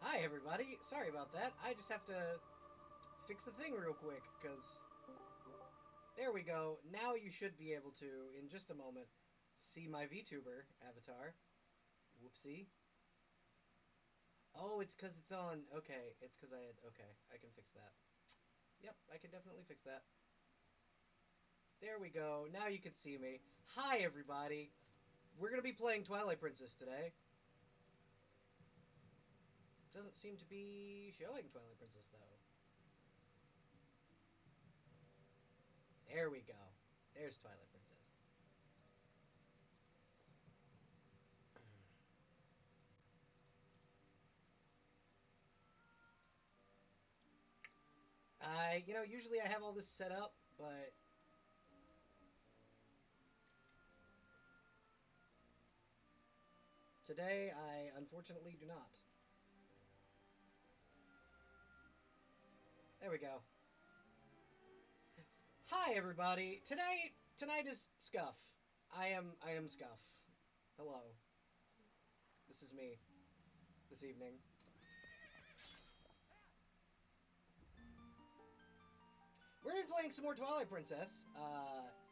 Hi, everybody. Sorry about that. I just have to fix the thing real quick, because... There we go. Now you should be able to, in just a moment, see my VTuber avatar. Whoopsie. Oh, it's because it's on... Okay, it's because I had... Okay, I can fix that. Yep, I can definitely fix that. There we go. Now you can see me. Hi, everybody. We're going to be playing Twilight Princess today. Doesn't seem to be showing Twilight Princess, though. There we go. There's Twilight Princess. Usually I have all this set up, but... Today, I unfortunately do not. There we go. Hi, everybody. Tonight is Scuff. I am Scuff. Hello. This is me. This evening. We're gonna be playing some more Twilight Princess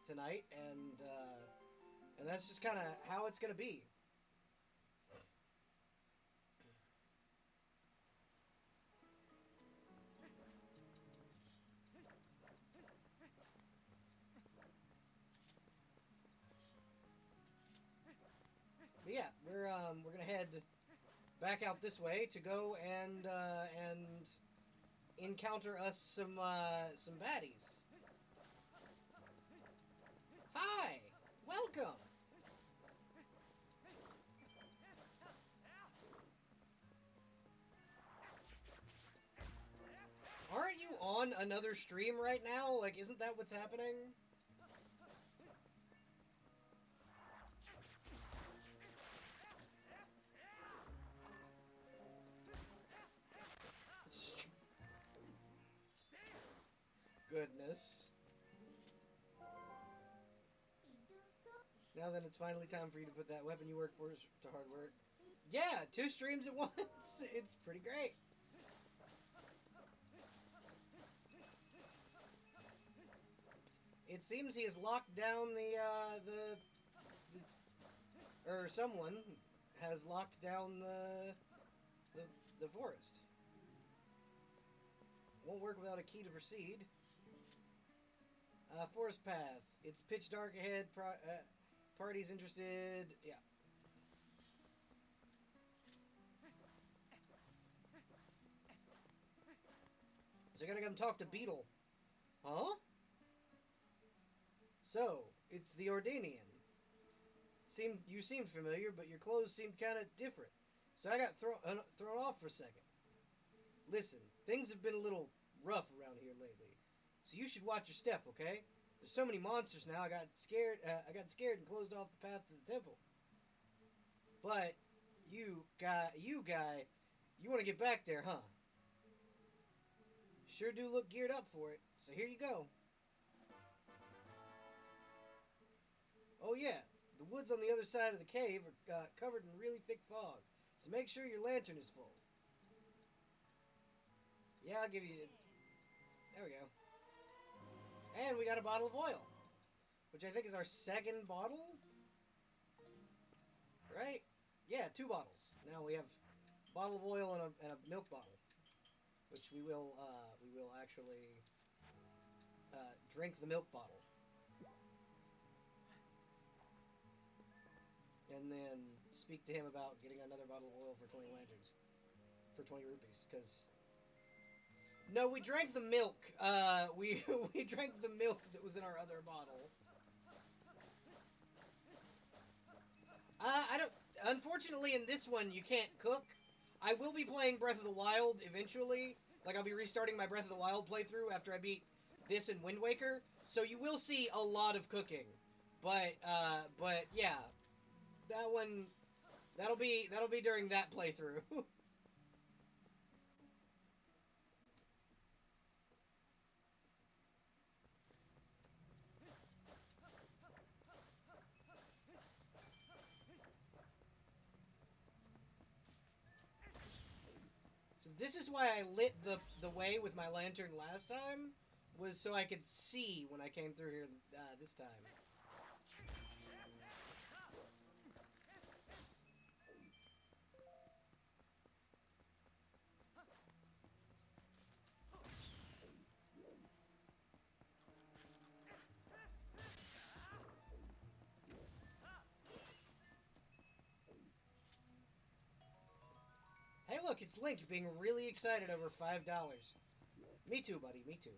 tonight, and that's just kind of how it's gonna be. But yeah, we're gonna head back out this way to go and encounter us some baddies. Hi, welcome. Aren't you on another stream right now? Like, isn't that what's happening? Goodness. Now then, it's finally time for you to put that weapon you work for to hard work. Yeah, 2 streams at once. It's pretty great. It seems he has locked down or someone has locked down the forest. Won't work without a key to proceed. Forest path. It's pitch dark ahead. Parties interested. Yeah. So I gotta come talk to Beetle. Huh? So, it's the Ordanian. You seemed familiar, but your clothes seemed kind of different. So I got thrown off for a second. Listen, things have been a little rough around here lately, so you should watch your step, okay? There's so many monsters now. I got scared and closed off the path to the temple. But you guy, you want to get back there, huh? Sure do look geared up for it. So here you go. Oh yeah, the woods on the other side of the cave are covered in really thick fog, so make sure your lantern is full. Yeah, I'll give you... There we go. And we got a bottle of oil, which I think is our 2nd bottle? Right? Yeah, 2 bottles. Now we have a bottle of oil and a milk bottle, which we will actually drink the milk bottle. And then speak to him about getting another bottle of oil for 20 lanterns. For 20 rupees, because... No, we drank the milk. We drank the milk that was in our other bottle. I don't... Unfortunately, in this one, you can't cook. I will be playing Breath of the Wild eventually. Like, I'll be restarting my Breath of the Wild playthrough after I beat this and Wind Waker. So you will see a lot of cooking. But yeah. That one... That'll be during that playthrough. This is why I lit the way with my lantern last time, was so I could see when I came through here this time. Hey, look, it's Link being really excited over $5. Me too, buddy. Me too.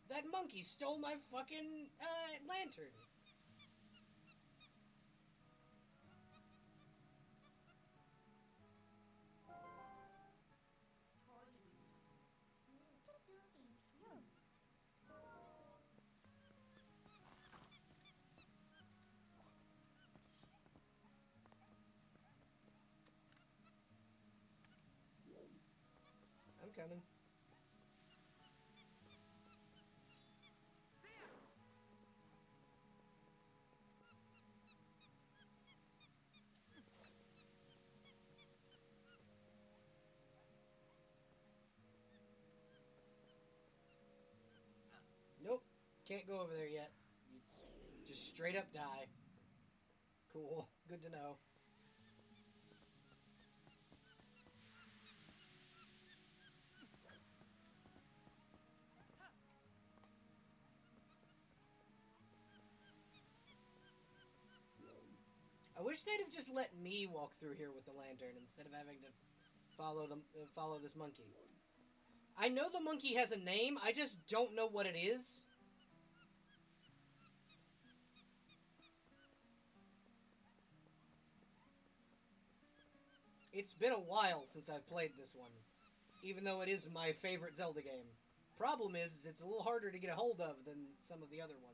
That monkey stole my fucking lantern. I'm coming. Nope. Can't go over there yet. Just straight up die. Cool. Good to know. I wish they'd have just let me walk through here with the lantern instead of having to follow this monkey. I know the monkey has a name, I just don't know what it is. It's been a while since I've played this one, even though it is my favorite Zelda game. Problem is it's a little harder to get a hold of than some of the other ones.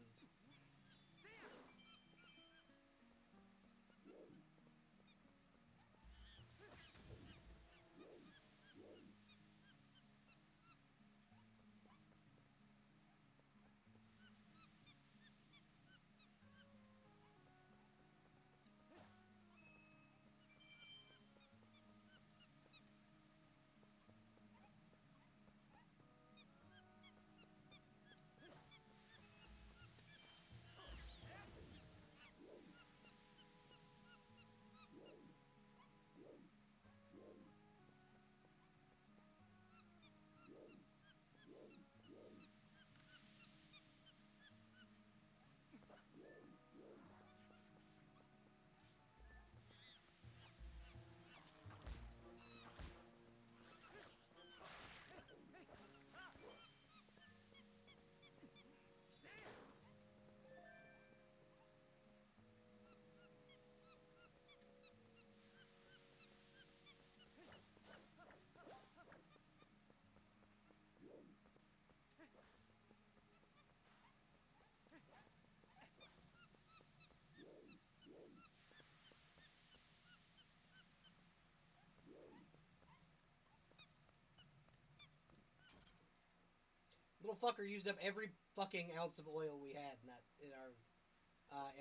Little fucker used up every fucking ounce of oil we had in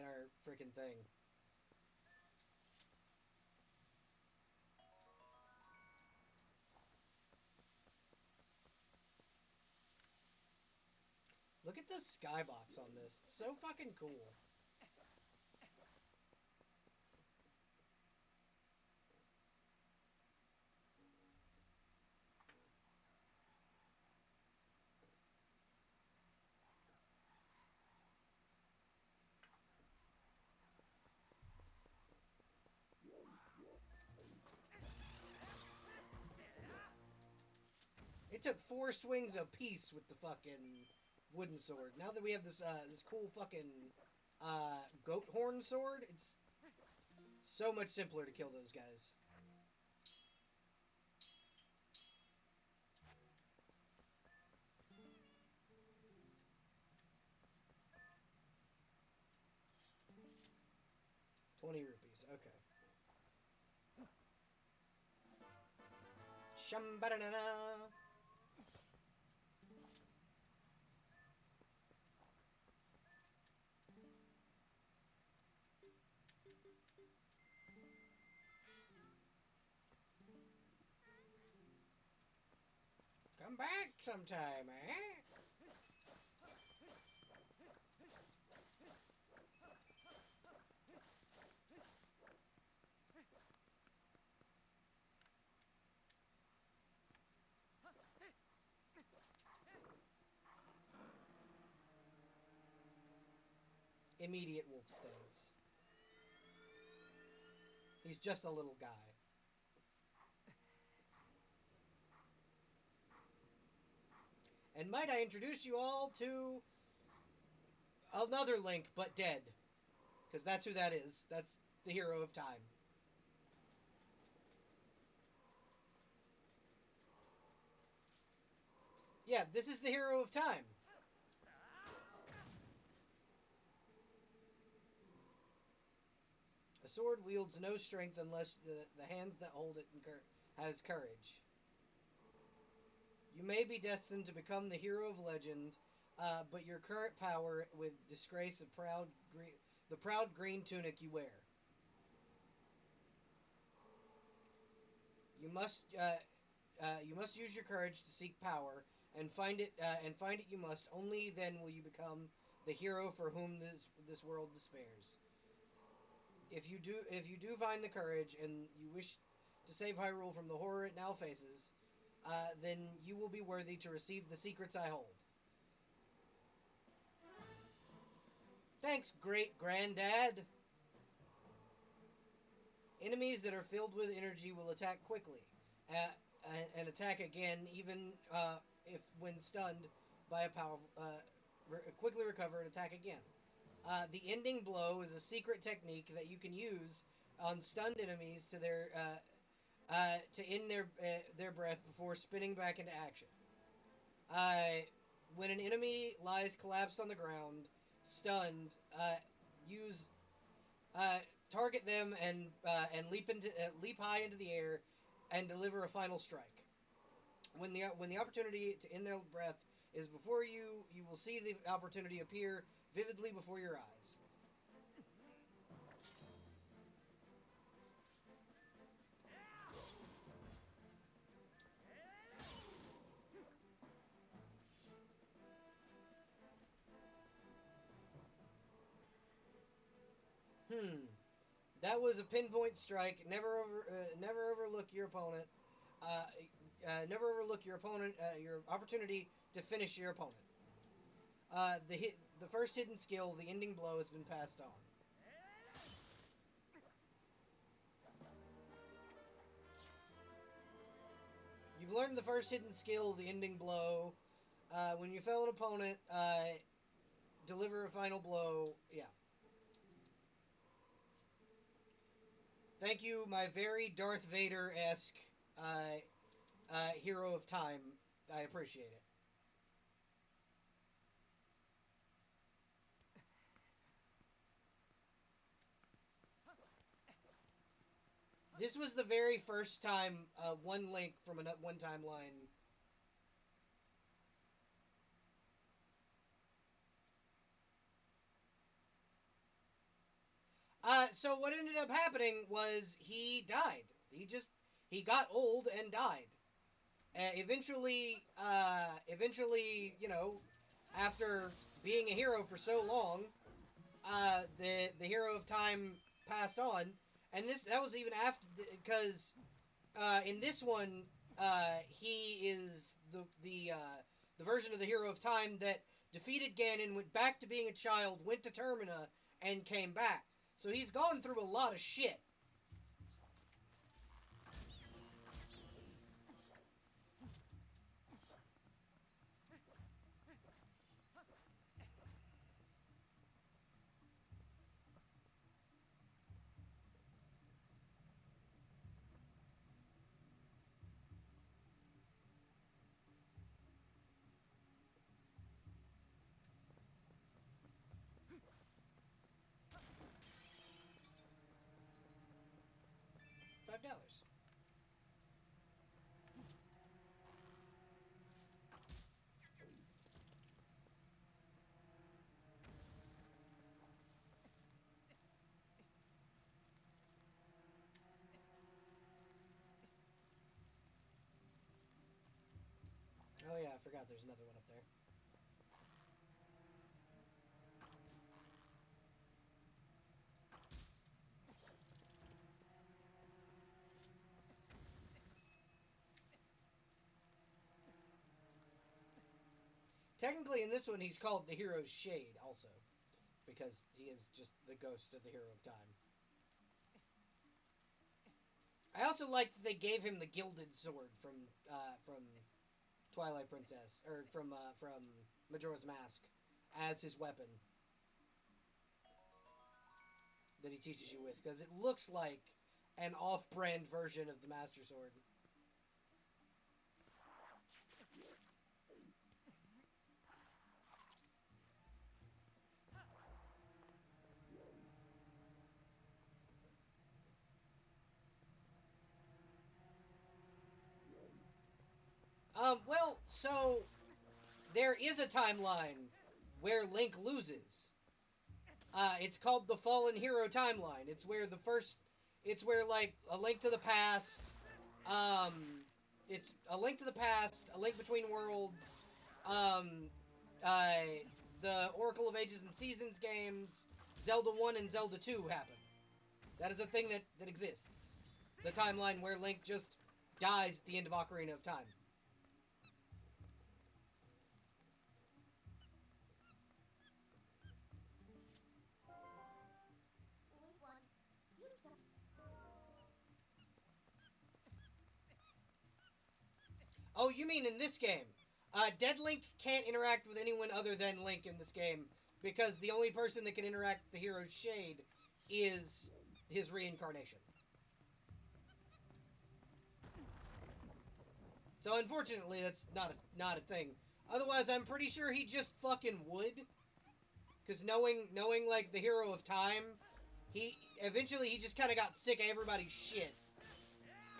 our freaking thing. Look at the skybox on this. It's so fucking cool. It took 4 swings apiece with the fucking wooden sword. Now that we have this cool fucking goat horn sword, it's so much simpler to kill those guys. $20. Okay. Shambadana. Come back sometime, eh? Immediate wolf stance. He's just a little guy. And might I introduce you all to another Link, but dead. Because that's who that is. That's the hero of time. Yeah, this is the hero of time. A sword wields no strength unless the hands that hold it has courage. You may be destined to become the hero of legend, but your current power would disgrace the proud green tunic you wear. You must use your courage to seek power, and find it you must. Only then will you become the hero for whom this world despairs. If you do find the courage and you wish to save Hyrule from the horror it now faces, then you will be worthy to receive the secrets I hold. Thanks, great granddad. Enemies that are filled with energy will attack quickly, and attack again, even if when stunned by a powerful. Quickly recover and attack again. The ending blow is a secret technique that you can use on stunned enemies to end their breath before spinning back into action. When an enemy lies collapsed on the ground, stunned, target them and leap high into the air and deliver a final strike. When the opportunity to end their breath is before you, you will see the opportunity appear vividly before your eyes. That was a pinpoint strike. Never overlook your opponent. Never overlook your opponent. Your opportunity to finish your opponent. The first hidden skill, the ending blow, has been passed on. You've learned the first hidden skill, the ending blow. When you fell an opponent, deliver a final blow. Yeah. Thank you, my very Darth Vader-esque hero of time. I appreciate it. This was the very first time one Link from a one timeline. So what ended up happening was he died. He got old and died. Eventually, you know, after being a hero for so long, the hero of time passed on, and that was even after, because in this one, he is the version of the hero of time that defeated Ganon, went back to being a child, went to Termina, and came back. So he's gone through a lot of shit. Oh yeah, I forgot there's another one up there. Technically, in this one, he's called the Hero's Shade, also, because he is just the ghost of the Hero of Time. I also like that they gave him the gilded sword from Twilight Princess, or from Majora's Mask, as his weapon that he teaches you with, because it looks like an off-brand version of the Master Sword. Well, so there is a timeline where Link loses. It's called the Fallen Hero timeline. It's where like A Link to the Past, it's A Link to the Past, A Link Between Worlds, um, uh, the Oracle of Ages and Seasons games, Zelda 1 and Zelda 2 happen. That is a thing that exists. The timeline where Link just dies at the end of Ocarina of Time. Oh, you mean in this game? Dead Link can't interact with anyone other than Link in this game, because the only person that can interact with the hero's shade is his reincarnation. So unfortunately, that's not a thing. Otherwise, I'm pretty sure he just fucking would. Because knowing like the Hero of Time, he eventually just kind of got sick of everybody's shit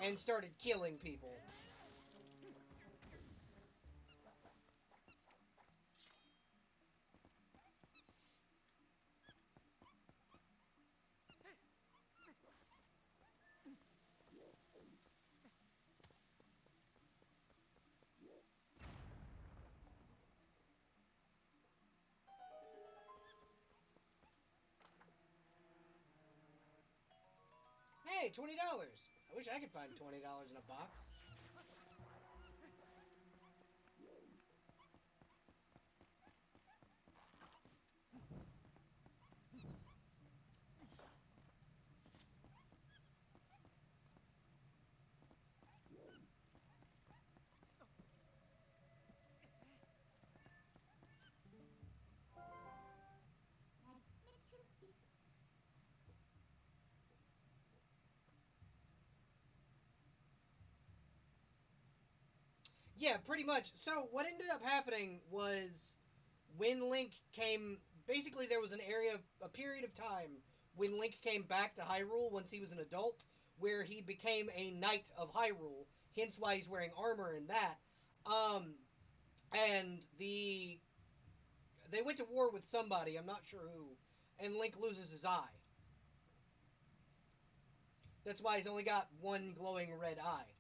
and started killing people. Hey, $20. I wish I could find $20 in a box. Yeah, pretty much. So what ended up happening was when Link came, basically there was a period of time when Link came back to Hyrule once he was an adult, where he became a knight of Hyrule, hence why he's wearing armor and that. Um, and they went to war with somebody, I'm not sure who, and Link loses his eye. That's why he's only got one glowing red eye.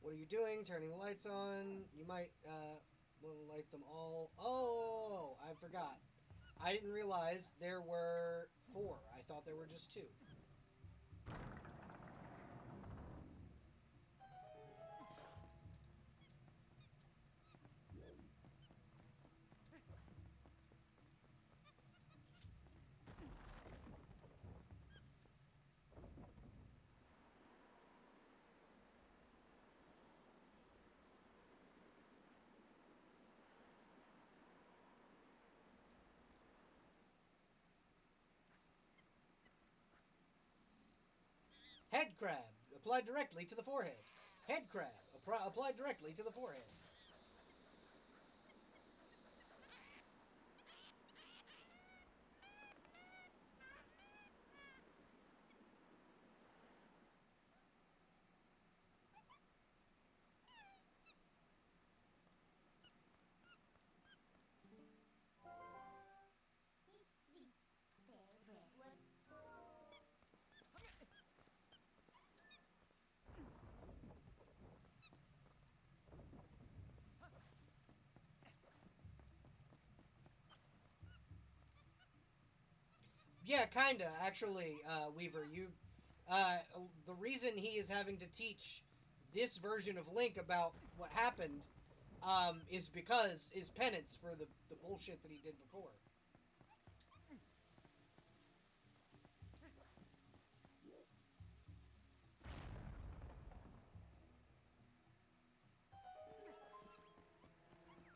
What are you doing? Turning the lights on. You might want to light them all. Oh, I forgot. I didn't realize there were 4. I thought there were just 2. Head crab. Applied directly to the forehead. Head crab. Applied directly to the forehead. Yeah, kinda. Actually, Weaver, the reason he is having to teach this version of Link about what happened, is penance for the bullshit that he did before.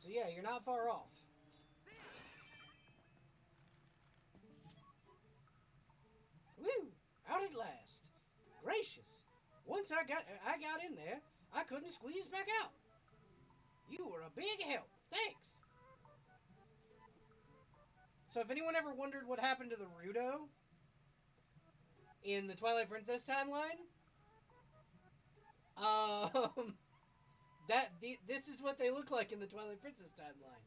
So yeah, you're not far off. Woo! Out at last. Gracious. Once I got in there, I couldn't squeeze back out. You were a big help. Thanks. So if anyone ever wondered what happened to the Rudo in the Twilight Princess timeline, um, this is what they look like in the Twilight Princess timeline.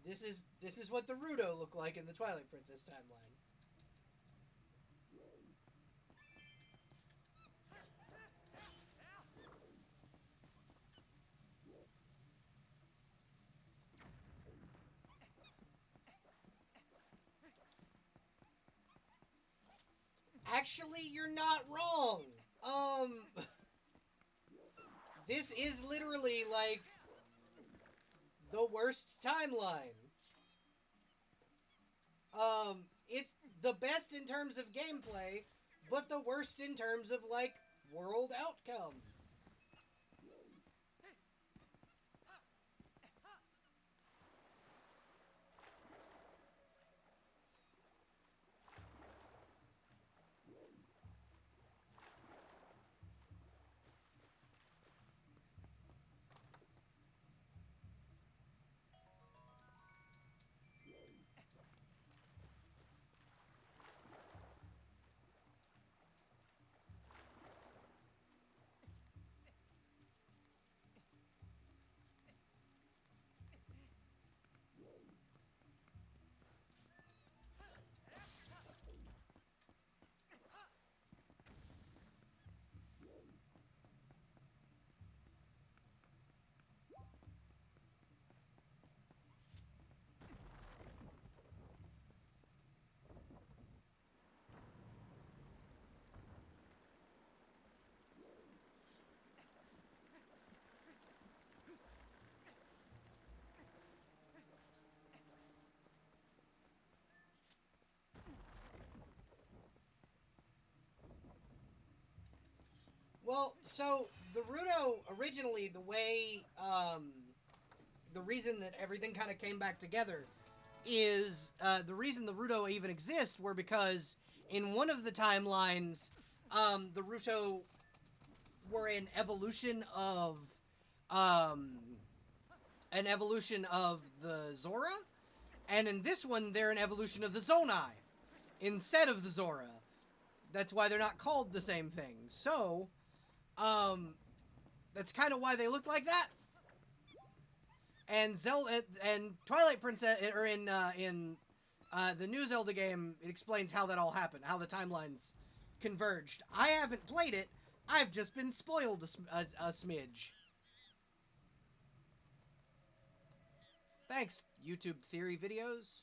This is what the Rudo look like in the Twilight Princess timeline. Actually, you're not wrong. This is literally like the worst timeline. It's the best in terms of gameplay, but the worst in terms of like world outcome. Well, so the Rudo originally, the reason that everything kind of came back together is the reason the Rudo even exist were because in one of the timelines, the Ruto were um, an evolution of the Zora, and in this one they're an evolution of the Zonai instead of the Zora. That's why they're not called the same thing. So, that's kind of why they look like that. And Zelda and Twilight Princess, or in the new Zelda game, it explains how that all happened, how the timelines converged. I haven't played it. I've just been spoiled a smidge. Thanks, YouTube theory videos.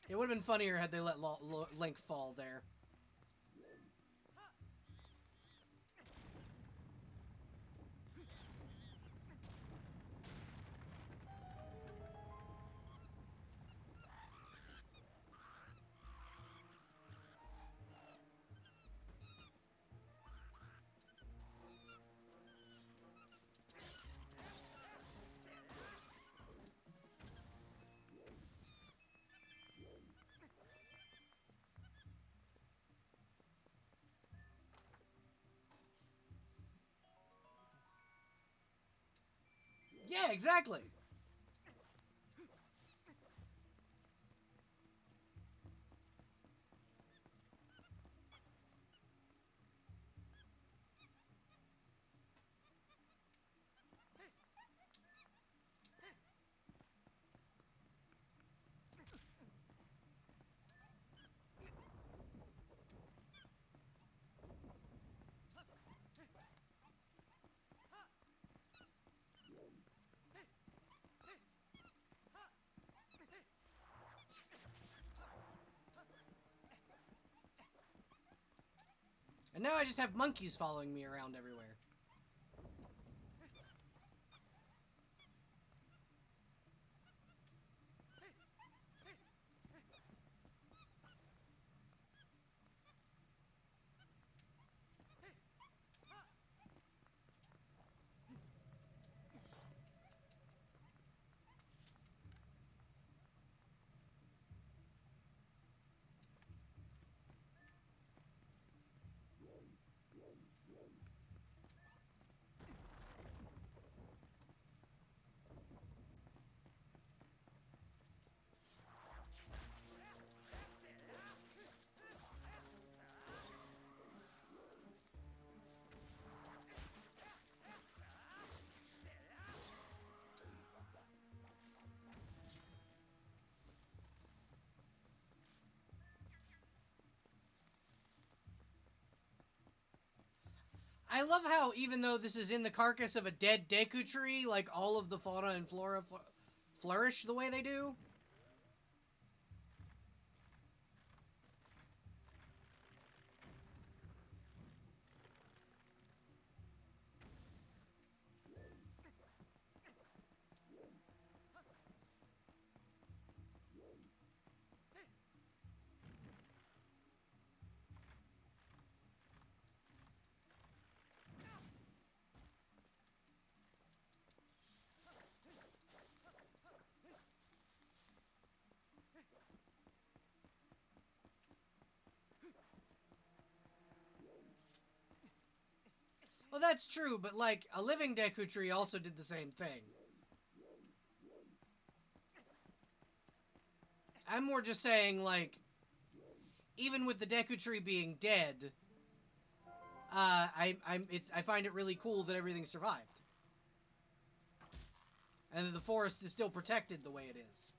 It would have been funnier had they let Link fall there. Yeah, exactly. And now I just have monkeys following me around everywhere. I love how, even though this is in the carcass of a dead Deku tree, like, all of the fauna and flora flourish the way they do. Well, that's true, but, like, a living Deku tree also did the same thing. I'm more just saying, like, even with the Deku tree being dead, I find it really cool that everything survived. And that the forest is still protected the way it is.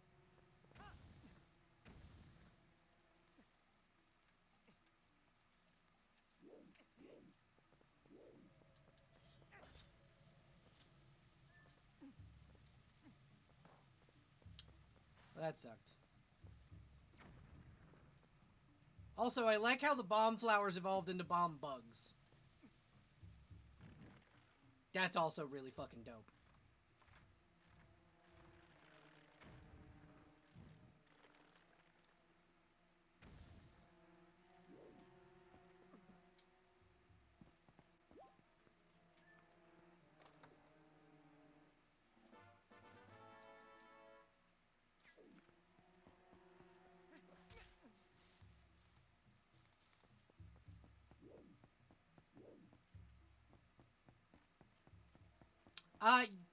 Well, that sucked. Also, I like how the bomb flowers evolved into bomb bugs. That's also really fucking dope.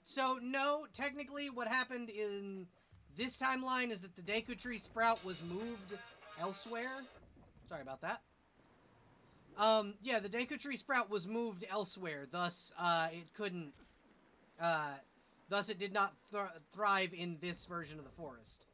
So no, technically what happened in this timeline is that the Deku Tree sprout was moved elsewhere. Sorry about that. Yeah, the Deku Tree sprout was moved elsewhere, thus, it couldn't, thus it did not thrive in this version of the forest.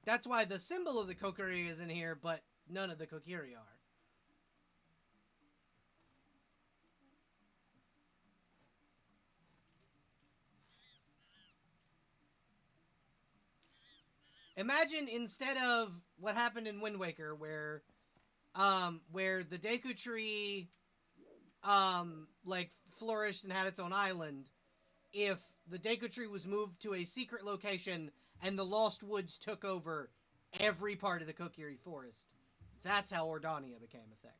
That's why the symbol of the Kokiri is in here, but none of the Kokiri are. Imagine instead of what happened in Wind Waker, where the Deku Tree, like, flourished and had its own island, if the Deku Tree was moved to a secret location and the Lost Woods took over every part of the Kokiri Forest. That's how Ordania became a thing.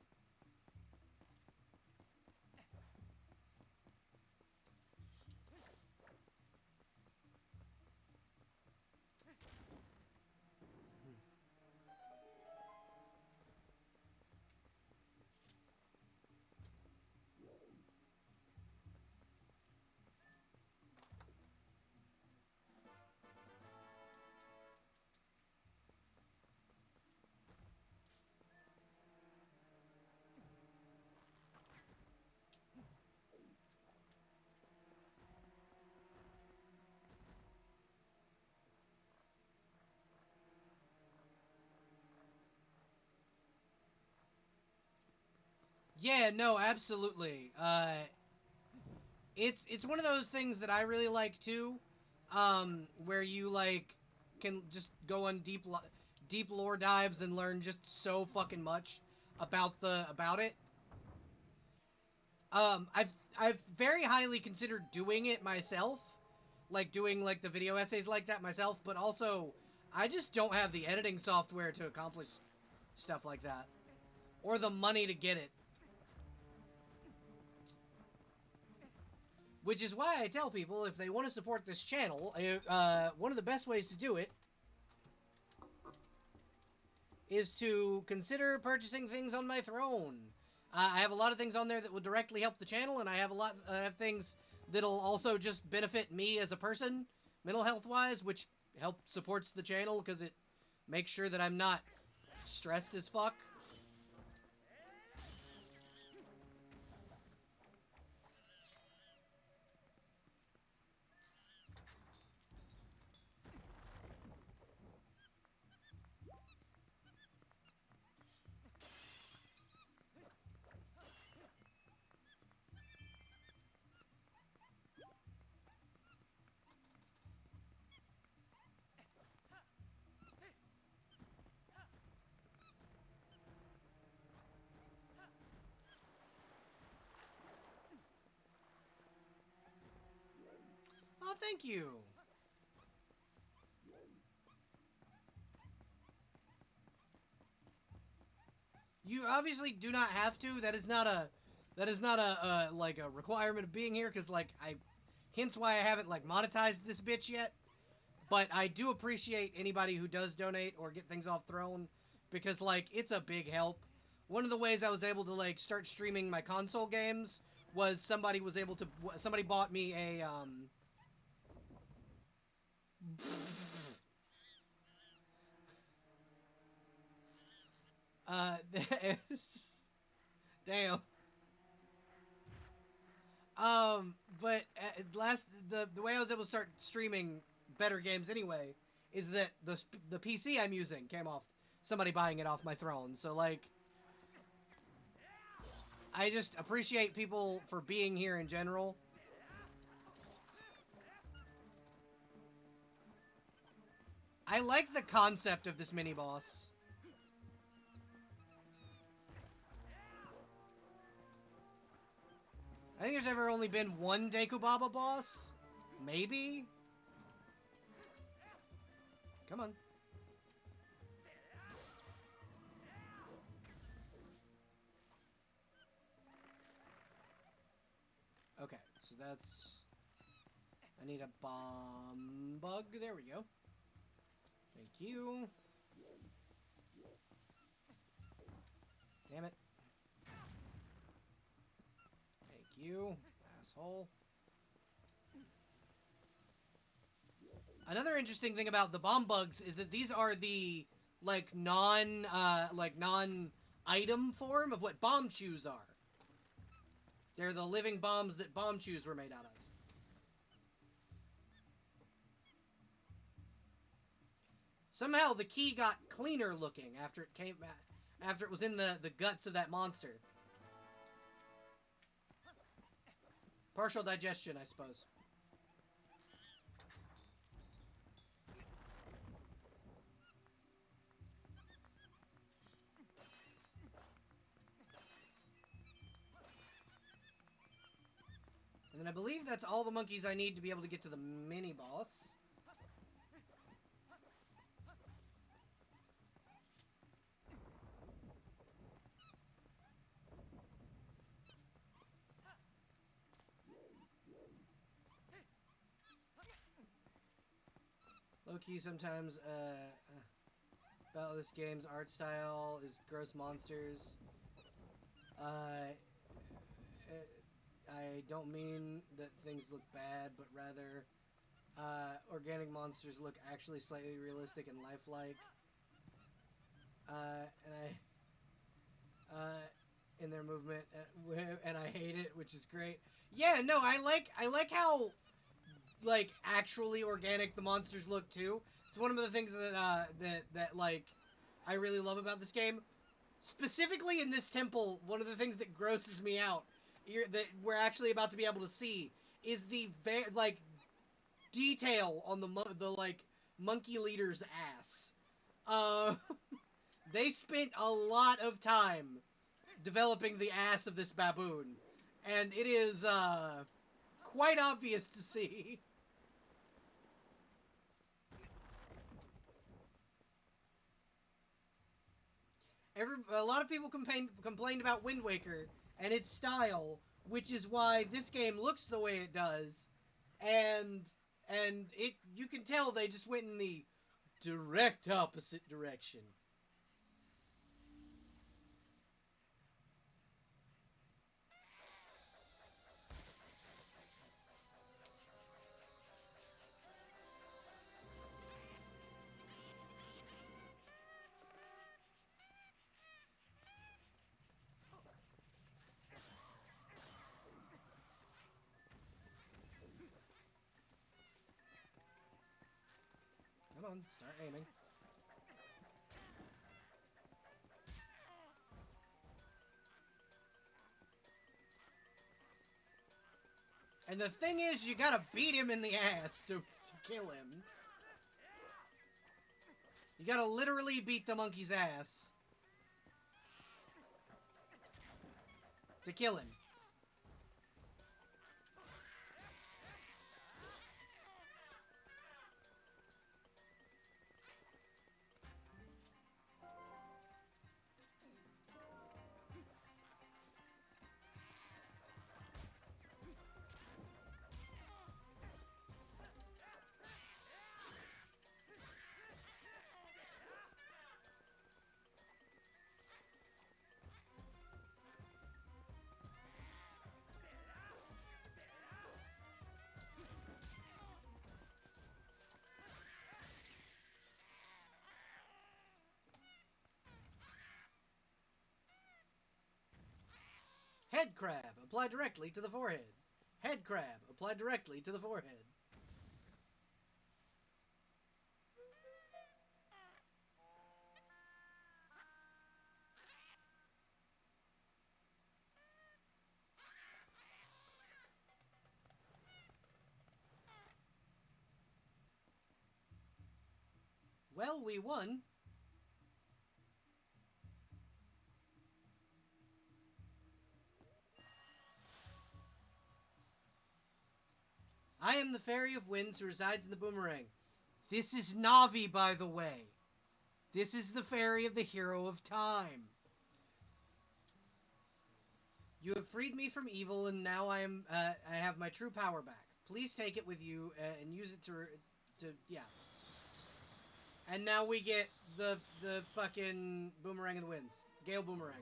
Yeah, no, absolutely. It's one of those things that I really like too, where you like can just go on deep lore dives and learn just so fucking much about it. I've very highly considered doing it myself, like doing like the video essays like that myself, but also I just don't have the editing software to accomplish stuff like that, or the money to get it. Which is why I tell people, if they want to support this channel, one of the best ways to do it is to consider purchasing things on my throne. I have a lot of things on there that will directly help the channel, and I have I have things that'll also just benefit me as a person, mental health-wise, which supports the channel because it makes sure that I'm not stressed as fuck. Oh, thank you. You obviously do not have to. That is not a like a requirement of being here, because like hence why I haven't like monetized this bitch yet. But I do appreciate anybody who does donate or get things off Throne, because like it's a big help. One of the ways I was able to like start streaming my console games was somebody bought me a damn. But the way I was able to start streaming better games anyway is that the PC I'm using came off somebody buying it off my Throne. So like, I just appreciate people for being here in general. I like the concept of this mini boss. I think there's ever only been one Dekubaba boss. Maybe? Come on. Okay, so that's... I need a bomb bug. There we go. Thank you. Damn it. Thank you, asshole. Another interesting thing about the bomb bugs is that these are the like non-item form of what bomb chews are. They're the living bombs that bomb chews were made out of. Somehow the key got cleaner looking after it was in the guts of that monster. Partial digestion, I suppose. And then I believe that's all the monkeys I need to be able to get to the mini-boss. Low-key sometimes, about this game's art style is gross monsters. I don't mean that things look bad, but rather, organic monsters look actually slightly realistic and lifelike. In their movement, and I hate it, which is great. Yeah, no, I like how, like, actually organic the monsters look too. It's one of the things that like I really love about this game. Specifically in this temple, one of the things that grosses me out that we're actually about to be able to see is the like detail on the like monkey leader's ass. They spent a lot of time developing the ass of this baboon, and it is quite obvious to see. A lot of people complained about Wind Waker and its style, which is why this game looks the way it does, and you can tell they just went in the direct opposite direction. Come on, start aiming. And the thing is, you gotta beat him in the ass to kill him. You gotta literally beat the monkey's ass to kill him. Head crab, apply directly to the forehead. Head crab, apply directly to the forehead. Well, we won. I am the Fairy of Winds who resides in the boomerang. This is Navi, by the way. This is the Fairy of the Hero of Time. You have freed me from evil, and now I have my true power back. Please take it with you and use it to yeah. And now we get the fucking Boomerang of the Winds. Gale Boomerang.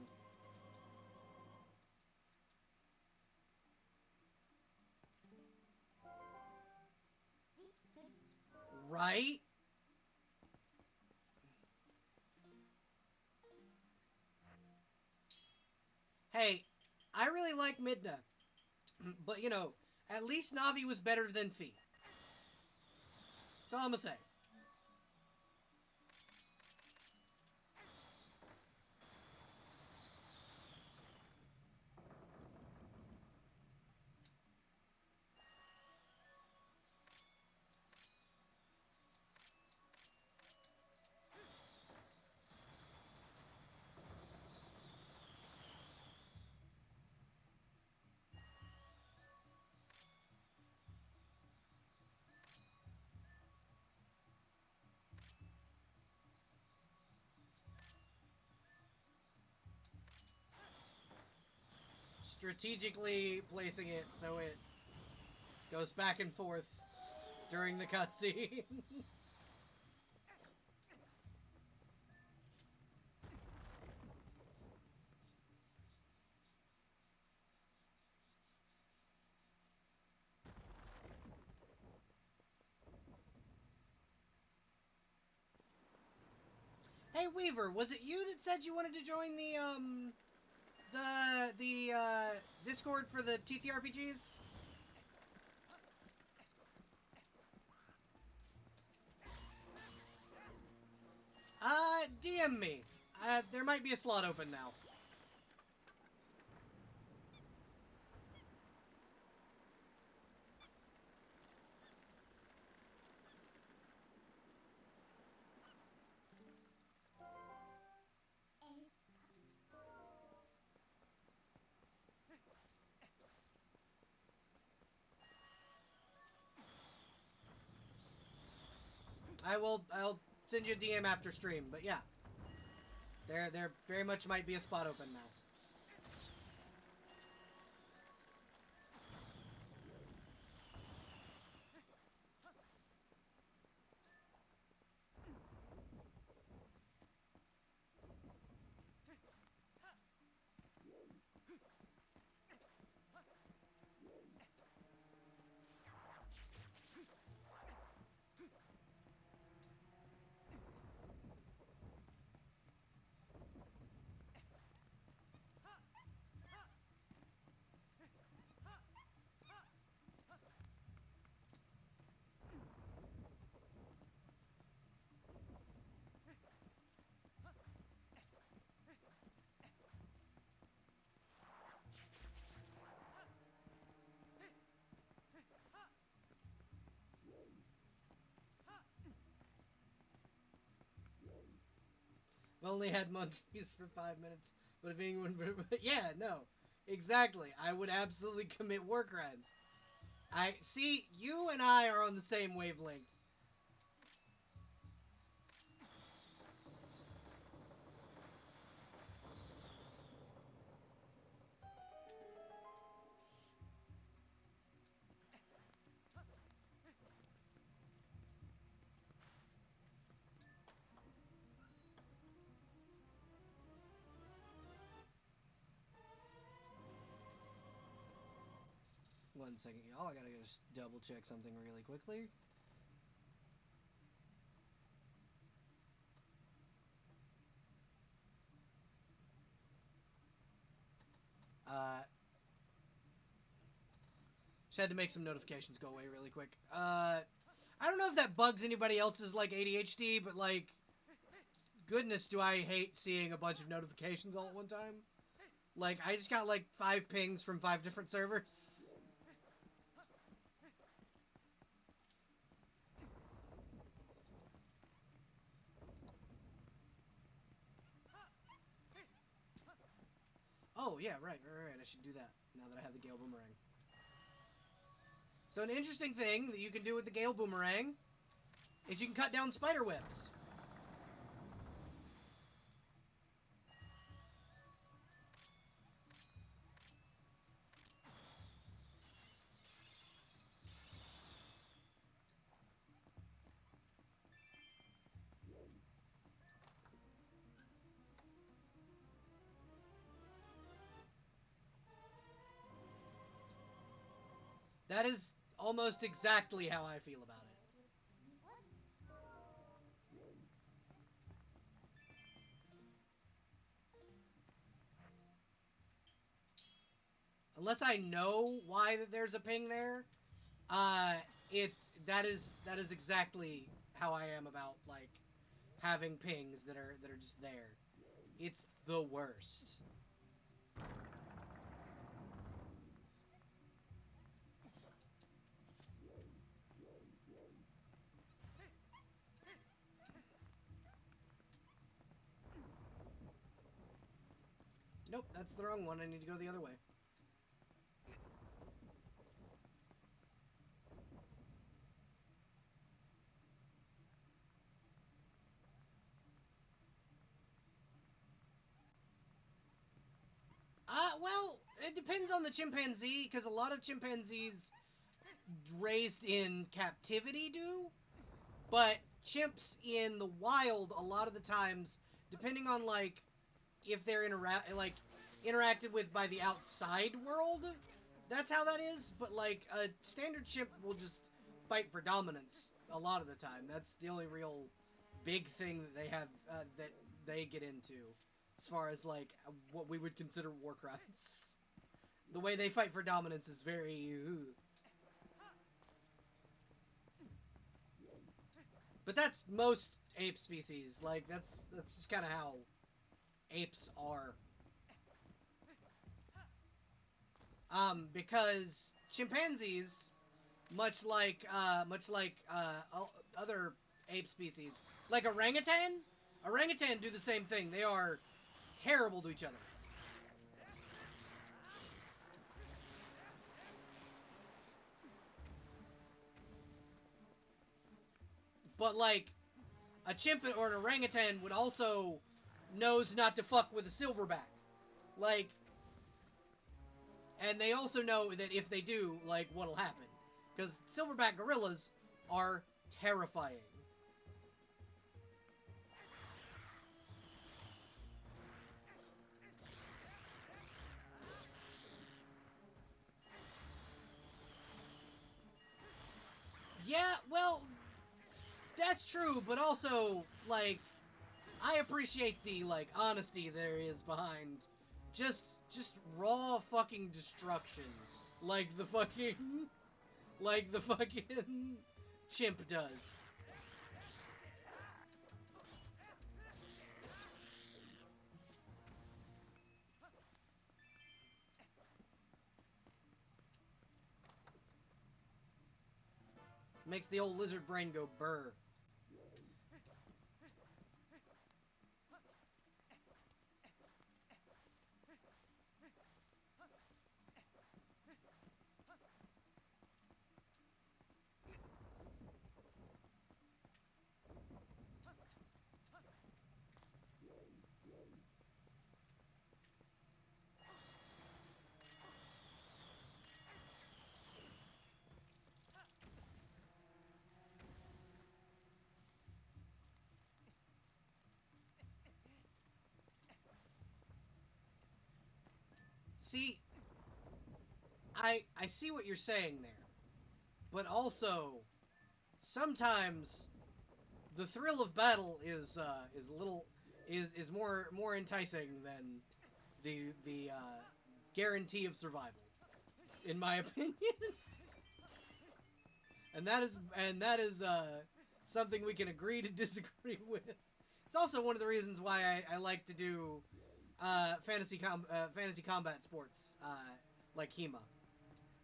Right? Hey, I really like Midna. But, you know, at least Navi was better than Fee. That's all I'm gonna say. Strategically placing it so it goes back and forth during the cutscene. Hey Weaver, was it you that said you wanted to join the Discord for the TTRPGs? DM me. there might be a slot open now. I'll send you a DM after stream, but yeah. There very much might be a spot open now. We only had monkeys for 5 minutes, but if anyone... yeah, no. Exactly. I would absolutely commit war crimes. See, you and I are on the same wavelength. One second, y'all. I gotta just double check something really quickly. Just had to make some notifications go away really quick. I don't know if that bugs anybody else's, like, ADHD, but, like, goodness do I hate seeing a bunch of notifications all at one time. Like, I just got, like, 5 pings from 5 different servers. Oh, yeah, right. I should do that now that I have the Gale Boomerang. So an interesting thing that you can do with the Gale Boomerang is you can cut down spider webs. That is almost exactly how I feel about it. Unless I know why that there's a ping there, that is exactly how I am about, like, having pings that are just there. It's the worst. Nope, that's the wrong one. I need to go the other way. Well, it depends on the chimpanzee, because a lot of chimpanzees raised in captivity do, but chimps in the wild, a lot of the times, depending on, like, if they're interacted with by the outside world, that's how that is, but, like, a standard chimp will just fight for dominance a lot of the time. That's the only real big thing that they have, that they get into, as far as, like, what we would consider war crimes. The way they fight for dominance is very... But that's most ape species. Like, that's just kind of how apes are. Because chimpanzees, much like other ape species, like orangutan do the same thing. They are terrible to each other. But, like, a chimp or an orangutan would also knows not to fuck with a silverback. Like, and they also know that if they do, like, what'll happen. Because silverback gorillas are terrifying. Yeah, well, that's true, but also, like, I appreciate the, like, honesty there is behind just raw fucking destruction. Like the fucking chimp does. Makes the old lizard brain go burr. See, I see what you're saying there, but also sometimes the thrill of battle is a little is more enticing than the guarantee of survival, in my opinion. and that is something we can agree to disagree with. It's also one of the reasons why I like to do fantasy combat sports like HEMA.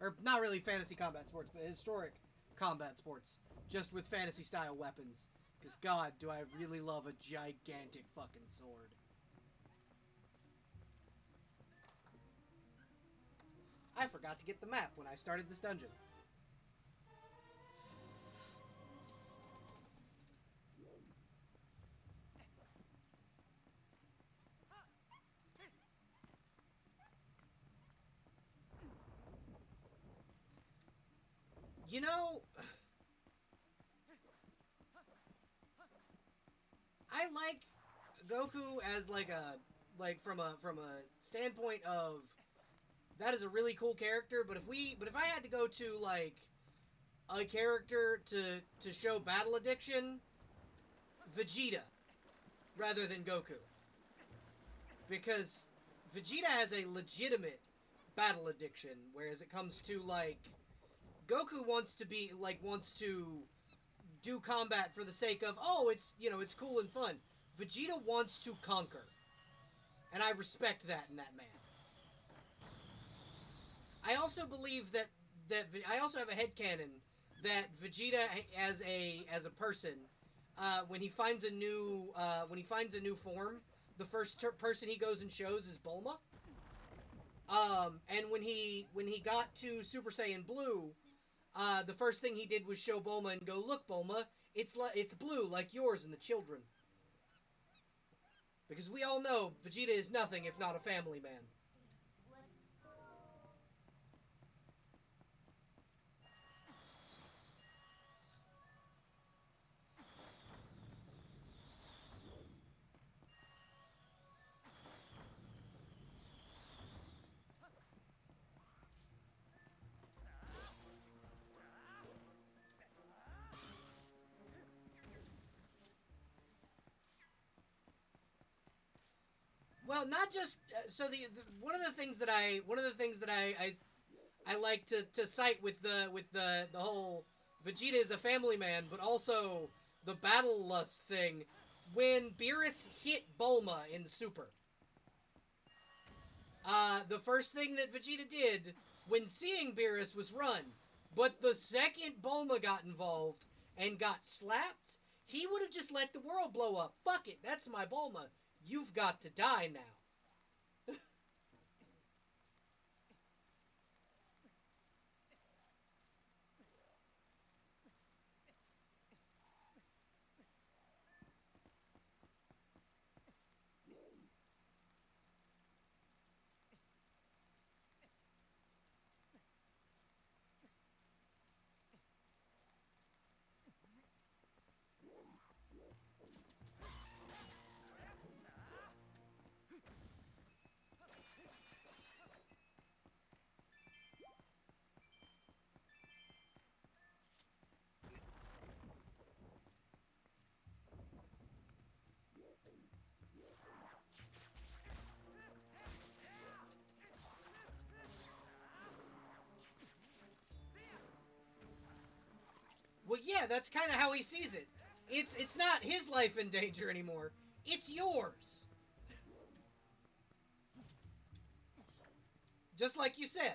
Or not really fantasy combat sports, but historic combat sports, just with fantasy style weapons. Because God, do I really love a gigantic fucking sword. I forgot to get the map when I started this dungeon. You know, I like Goku as from a standpoint of that is a really cool character, but if I had to go to like a character to show battle addiction, Vegeta rather than Goku. Because Vegeta has a legitimate battle addiction, whereas it comes to like Goku wants to do combat for the sake of, oh, it's cool and fun. Vegeta wants to conquer. And I respect that in that man. I also believe that I also have a headcanon that Vegeta as a person, when he finds a new form, the first person he goes and shows is Bulma. And when he got to Super Saiyan Blue, the first thing he did was show Bulma and go, "Look, Bulma, it's blue like yours and the children." Because we all know Vegeta is nothing if not a family man. Well, not just so one of the things that I like to cite with the whole Vegeta is a family man, but also the battle lust thing. When Beerus hit Bulma in Super, The first thing that Vegeta did when seeing Beerus was run. But the second Bulma got involved and got slapped, he would have just let the world blow up. Fuck it, that's my Bulma. You've got to die now. Well, yeah, that's kind of how he sees it. It's not his life in danger anymore. It's yours. Just like you said.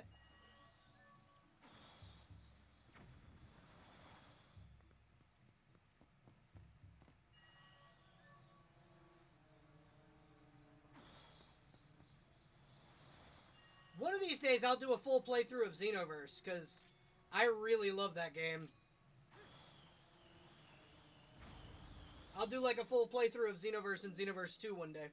One of these days, I'll do a full playthrough of Xenoverse, because I really love that game. I'll do like a full playthrough of Xenoverse and Xenoverse 2 one day.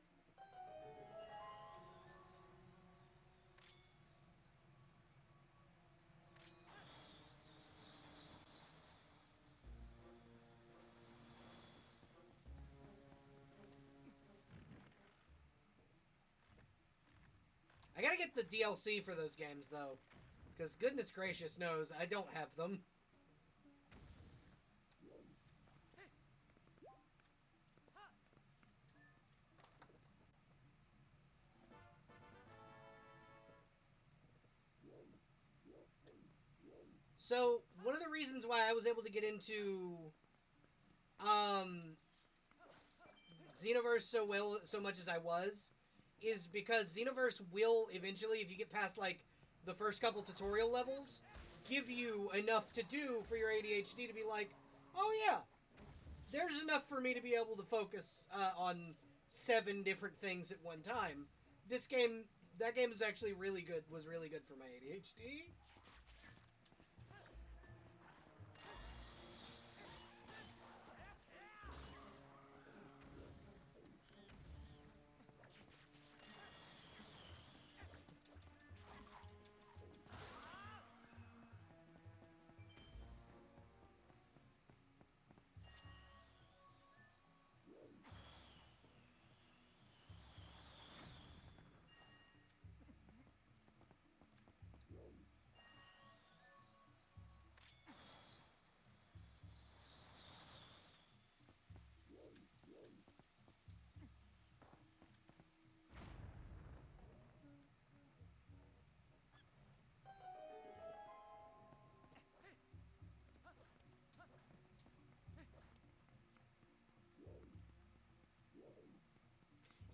I gotta get the DLC for those games, though. Because goodness gracious knows, I don't have them. So, one of the reasons why I was able to get into Xenoverse so much as I was is because Xenoverse will eventually, if you get past like the first couple tutorial levels, give you enough to do for your ADHD to be like, oh yeah, there's enough for me to be able to focus on 7 different things at one time. That game is actually really good, was really good for my ADHD.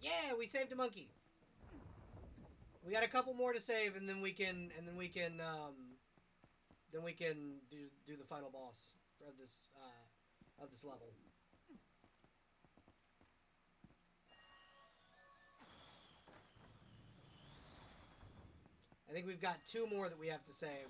Yeah, we saved a monkey. We got a couple more to save, and then we can do the final boss of this level. I think we've got 2 more that we have to save.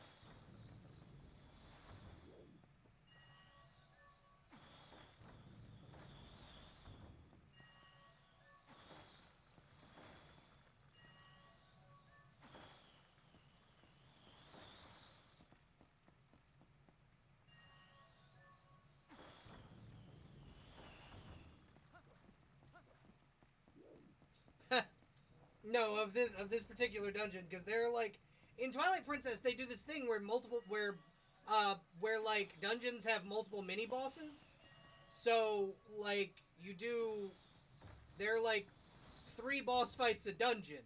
No, of this particular dungeon, because they're like in Twilight Princess they do this thing where like dungeons have multiple mini bosses. So like they're like 3 boss fights a dungeon.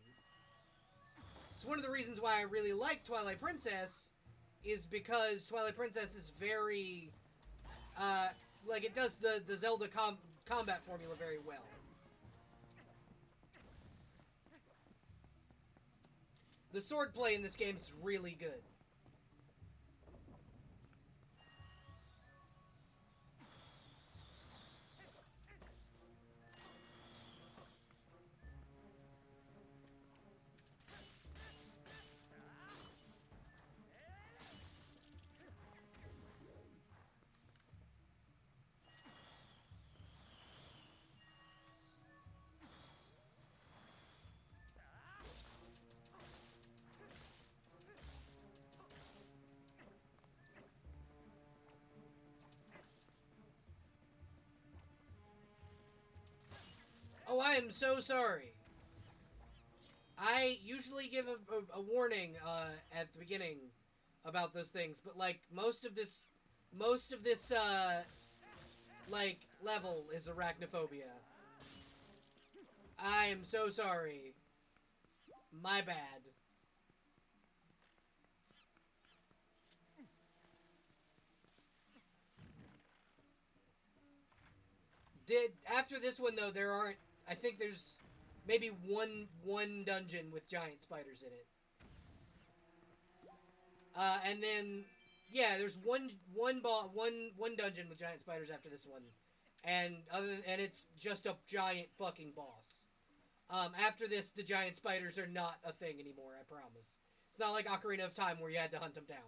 It's one of the reasons why I really like Twilight Princess is because Twilight Princess is very like it does the Zelda combat formula very well. The swordplay in this game is really good. Oh, I am so sorry. I usually give a warning at the beginning about those things, but like most of this like level is arachnophobia. I am so sorry. My bad. After this one though, there aren't. I think there's maybe one dungeon with giant spiders in it. And then yeah, there's one dungeon with giant spiders after this one, and it's just a giant fucking boss. After this, the giant spiders are not a thing anymore. I promise. It's not like Ocarina of Time where you had to hunt them down.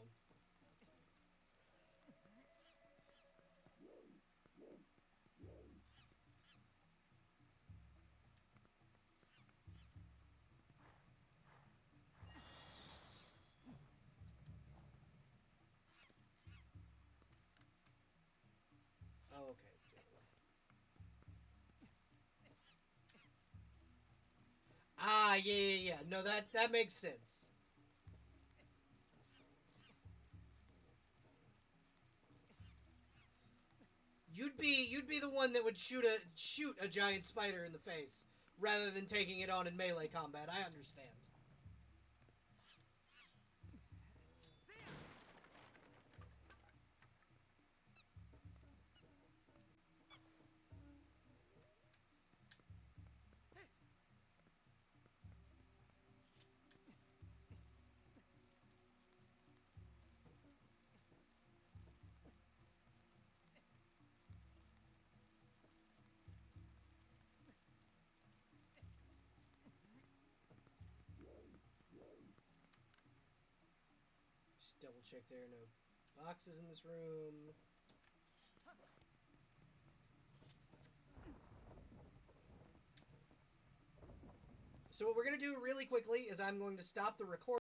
Oh, okay, it's the other one. Ah, yeah. No, that makes sense. You'd be the one that would shoot a giant spider in the face rather than taking it on in melee combat. I understand. Just double check there are no boxes in this room. So what we're going to do really quickly is I'm going to stop the recording.